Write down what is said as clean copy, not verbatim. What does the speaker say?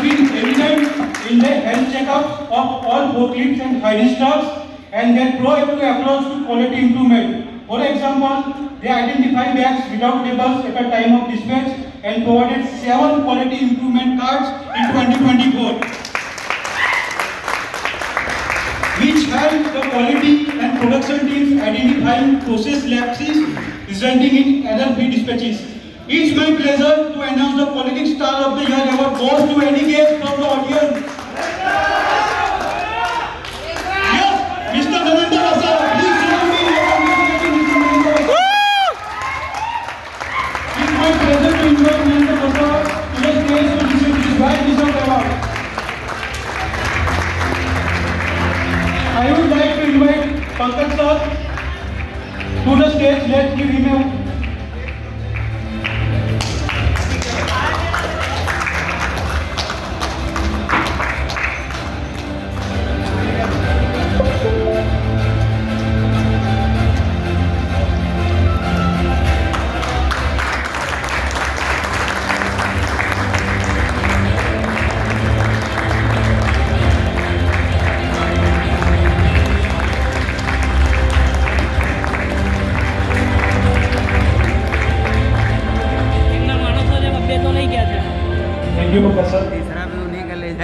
been evident in the health checkups of all forklifts and hiring staffs and their proactive approach to quality improvement. For example, they identify bags without labels at the time of dispatch and provided 7 quality improvement cards in 2024, which helped the quality and production teams identifying process lapses resulting in error-free dispatches. It's my pleasure to announce the Politics Star of the Year award goes to any guest from the audience. Yes, Mr. Dhananjay Vasa. Please join me in congratulating Mr. Dhananjay Vasa. It's my pleasure to invite Dhananjay Vasa to the stage to receive this well-deserved award. I would like to invite Pankaj sir to the stage. Let's give him a Thank you, Professor.